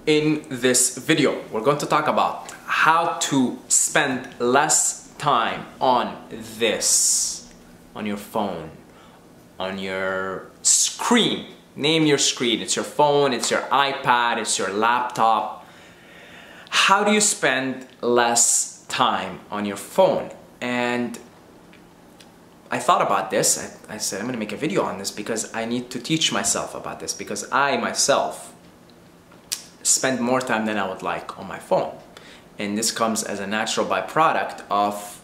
In this video, we're going to talk about how to spend less time on this, on your phone, on your screen. Name your screen. It's your phone, it's your iPad, it's your laptop. How do you spend less time on your phone? And I thought about this. I said I'm going to make a video on this because I need to teach myself about this, because I myself spend more time than I would like on my phone. And this comes as a natural byproduct of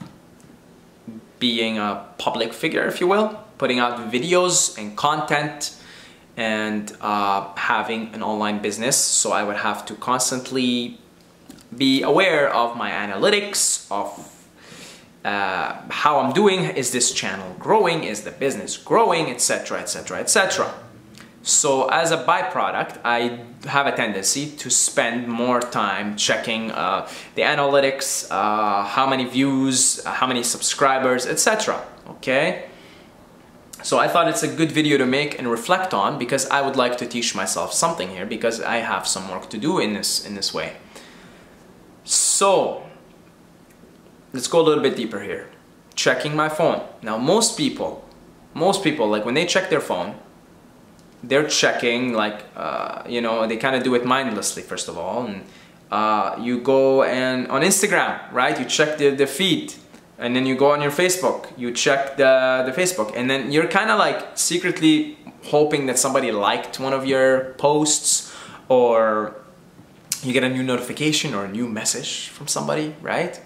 being a public figure, if you will, putting out videos and content and having an online business. So I would have to constantly be aware of my analytics, of how I'm doing. Is this channel growing? Is the business growing? Etc, etc, etc. So as a byproduct, I have a tendency to spend more time checking the analytics, how many views, how many subscribers, etc. Okay? So I thought it's a good video to make and reflect on, because I would like to teach myself something here, because I have some work to do in this way. So let's go a little bit deeper here. Checking my phone. Now most people, like when they check their phone, they're checking like, you know, they kind of do it mindlessly, first of all. And you go and on Instagram, right? You check the feed. And then you go on your Facebook, you check the Facebook. And then you're kind of like secretly hoping that somebody liked one of your posts, or you get a new notification or a new message from somebody, right?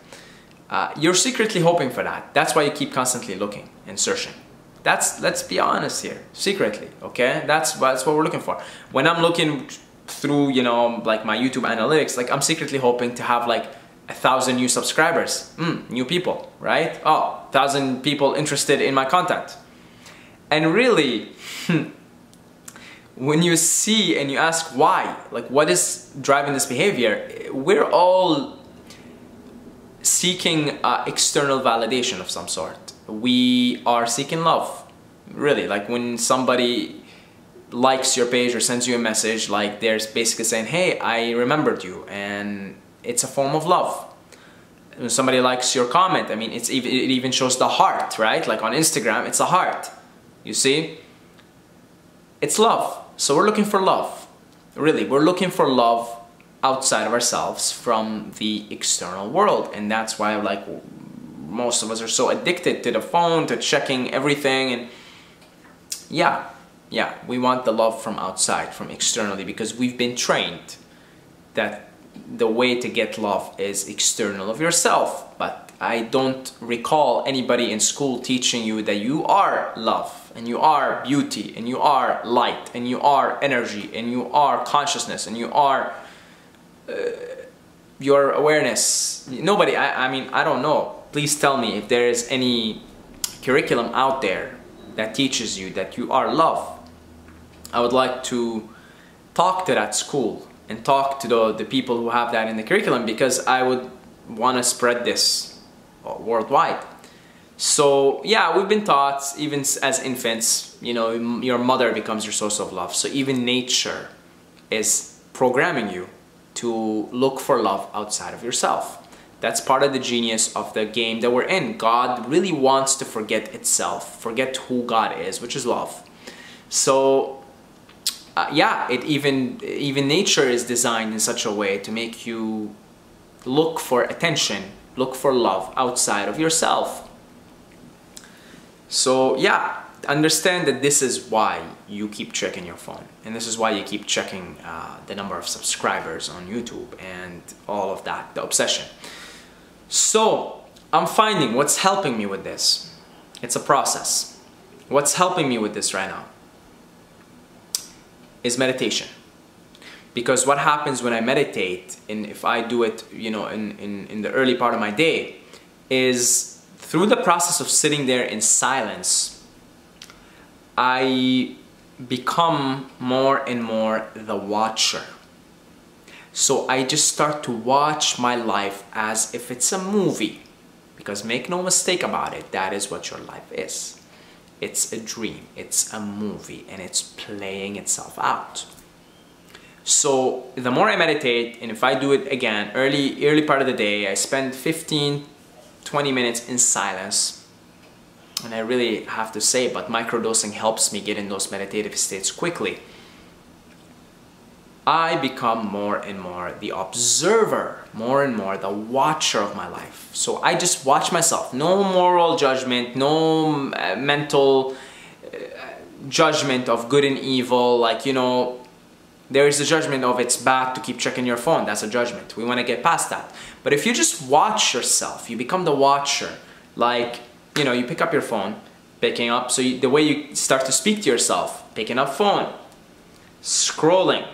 You're secretly hoping for that. That's why you keep constantly looking and searching. Let's be honest here, secretly, okay? That's what we're looking for. When I'm looking through, you know, like my YouTube analytics, like I'm secretly hoping to have like 1,000 new subscribers, new people, right? Oh, 1,000 people interested in my content. And really, when you see and you ask why, like what is driving this behavior, we're all seeking external validation of some sort. We are seeking love, really. Like when somebody likes your page or sends you a message, like they're basically saying, hey, I remembered you, and it's a form of love. When somebody likes your comment, I mean, it even shows the heart, right? Like on Instagram, it's a heart, you see? It's love. So we're looking for love, really. We're looking for love outside of ourselves from the external world, and that's why, like, most of us are so addicted to the phone, to checking everything. And yeah, we want the love from outside, from externally, because we've been trained that the way to get love is external of yourself. But I don't recall anybody in school teaching you that you are love, and you are beauty, and you are light, and you are energy, and you are consciousness, and you are your awareness. Nobody, I mean, I don't know. Please tell me if there is any curriculum out there that teaches you that you are love. I would like to talk to that school and talk to the people who have that in the curriculum, because I would want to spread this worldwide. So yeah, we've been taught, even as infants, you know, your mother becomes your source of love. So even nature is programming you to look for love outside of yourself. That's part of the genius of the game that we're in. God really wants to forget itself, forget who God is, which is love. So yeah, even nature is designed in such a way to make you look for attention, look for love outside of yourself. So yeah, understand that this is why you keep checking your phone, and this is why you keep checking the number of subscribers on YouTube and all of that, the obsession. So I'm finding what's helping me with this. It's a process. What's helping me with this right now is meditation. Because what happens when I meditate, and if I do it, you know, in the early part of my day, is through the process of sitting there in silence, I become more and more the watcher. So I just start to watch my life as if it's a movie. Because make no mistake about it, that is what your life is. It's a dream, it's a movie, and it's playing itself out. So the more I meditate, and if I do it again early part of the day, I spend 15-20 minutes in silence. And I really have to say, but microdosing helps me get in those meditative states quickly. I become more and more the observer, more and more the watcher of my life. So I just watch myself. No moral judgment, no mental judgment of good and evil. Like, you know, there is a judgment of it's bad to keep checking your phone. That's a judgment. We want to get past that. But if you just watch yourself, you become the watcher. Like, you know, you pick up your phone, picking up. So the way you start to speak to yourself, picking up phone, scrolling,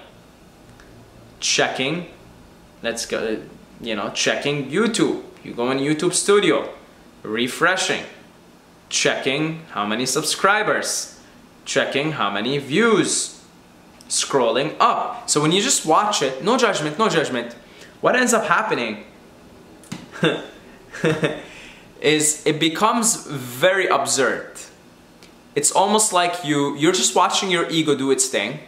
checking, let's go, you know, checking YouTube. You go in YouTube Studio, refreshing, checking how many subscribers, checking how many views, scrolling up. So when you just watch it, no judgment, no judgment, what ends up happening is it becomes very absurd. It's almost like you're just watching your ego do its thing,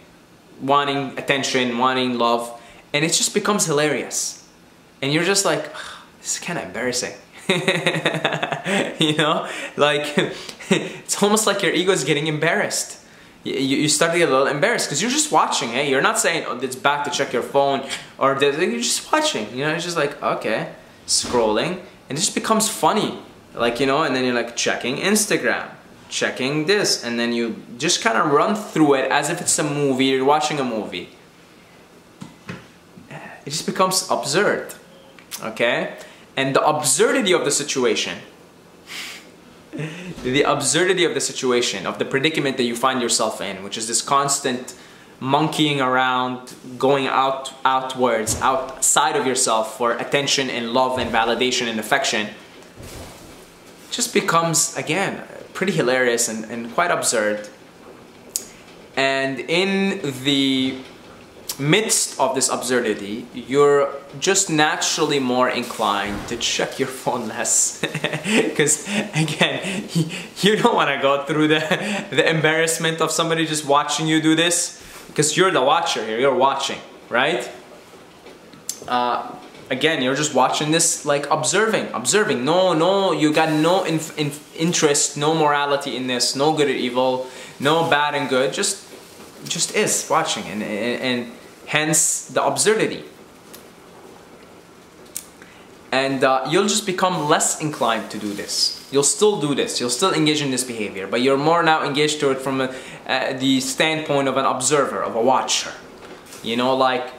wanting attention, wanting love, and it just becomes hilarious. And you're just like, oh, this is kind of embarrassing. You know, like it's almost like your ego is getting embarrassed. You start to get a little embarrassed because you're just watching. Hey, you're not saying, oh, it's back to check your phone, or you're just watching. You know, it's just like, okay, scrolling, and it just becomes funny. Like, you know, and then you're like checking Instagram, checking this, and then you just kind of run through it as if it's a movie. You're watching a movie. It just becomes absurd, okay? And the absurdity of the situation, the absurdity of the situation, of the predicament that you find yourself in, which is this constant monkeying around, going outwards, outside of yourself for attention and love and validation and affection, just becomes, again, pretty hilarious and quite absurd. And in the midst of this absurdity, you're just naturally more inclined to check your phone less. Because again, you don't want to go through the embarrassment of somebody just watching you do this, because you're the watcher here, you're watching, right? Again, you're just watching this, like observing. No, you got no interest, no morality in this, no good or evil, no bad and good, just is watching, and hence the absurdity. And you'll just become less inclined to do this. You'll still do this, you'll still engage in this behavior, but you're more now engaged to it from the standpoint of an observer, of a watcher. You know, like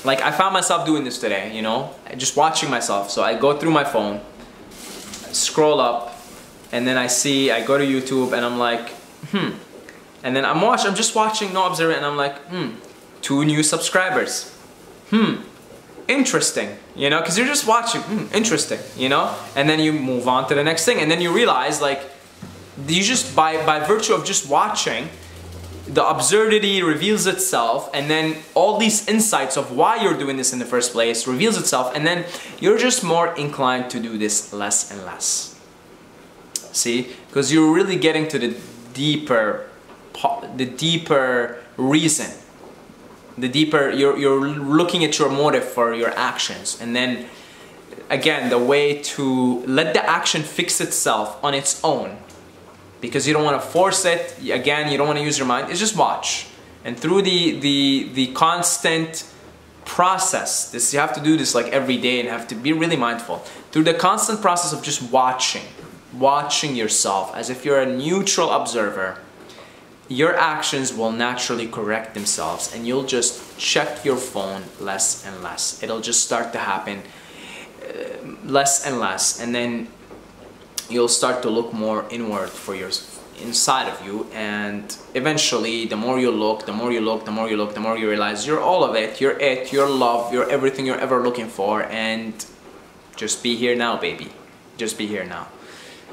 I found myself doing this today, you know, just watching myself. So I go through my phone, scroll up, and then I go to YouTube, and I'm like, and then I'm just watching, no observing, and I'm like, 2 new subscribers. Interesting, you know, because you're just watching, interesting, you know, and then you move on to the next thing, and then you realize, like, you just, by virtue of just watching, the absurdity reveals itself, and then all these insights of why you're doing this in the first place reveals itself, and then you're just more inclined to do this less and less. See? Because you're really getting to the deeper reason. The deeper, you're looking at your motive for your actions, and then again, the way to let the action fix itself on its own, because you don't want to force it. Again, you don't want to use your mind. It's just watch, and through the constant process, this, you have to do this like every day, and have to be really mindful through the constant process of just watching yourself as if you're a neutral observer. Your actions will naturally correct themselves, and you'll just check your phone less and less. It'll just start to happen less and less, and then you'll start to look more inward for your inside of you, and eventually the more you look, the more you realize you're all of it, you're love, you're everything you're ever looking for, and just be here now, baby. Just be here now.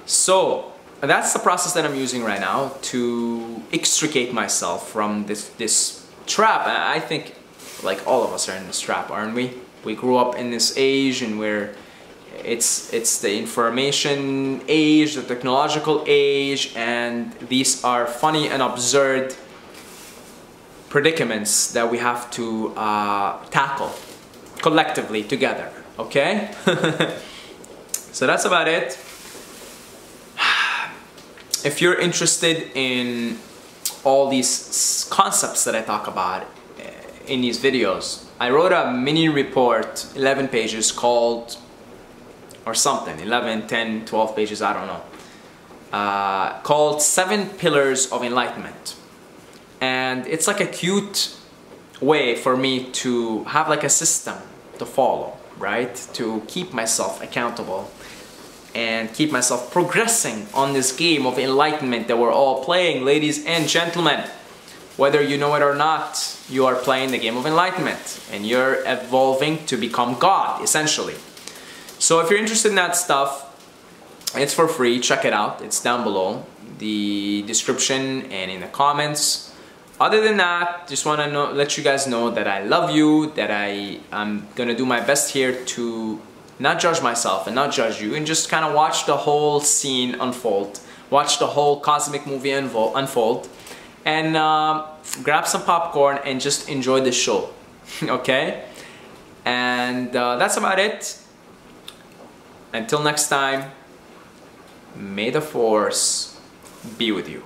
So that's the process that I'm using right now to extricate myself from this trap. I think, like, all of us are in this trap, aren't we? We grew up in this age, and it's the information age, the technological age, and these are funny and absurd predicaments that we have to tackle collectively together, okay? So that's about it. If you're interested in all these concepts that I talk about in these videos, I wrote a mini report, 11 pages called, or something, 11, 10, 12 pages, I don't know, called 7 Pillars of Enlightenment. And it's like a cute way for me to have like a system to follow, right? To keep myself accountable and keep myself progressing on this game of enlightenment that we're all playing, ladies and gentlemen. Whether you know it or not, you are playing the game of enlightenment and you're evolving to become God, essentially. So if you're interested in that stuff, it's for free. Check it out. It's down below, the description and in the comments. Other than that, just want to let you guys know that I love you, that I'm gonna do my best here to not judge myself and not judge you, and just kind of watch the whole scene unfold, watch the whole cosmic movie unfold, and grab some popcorn and just enjoy the show. Okay? And that's about it. Until next time, may the Force be with you.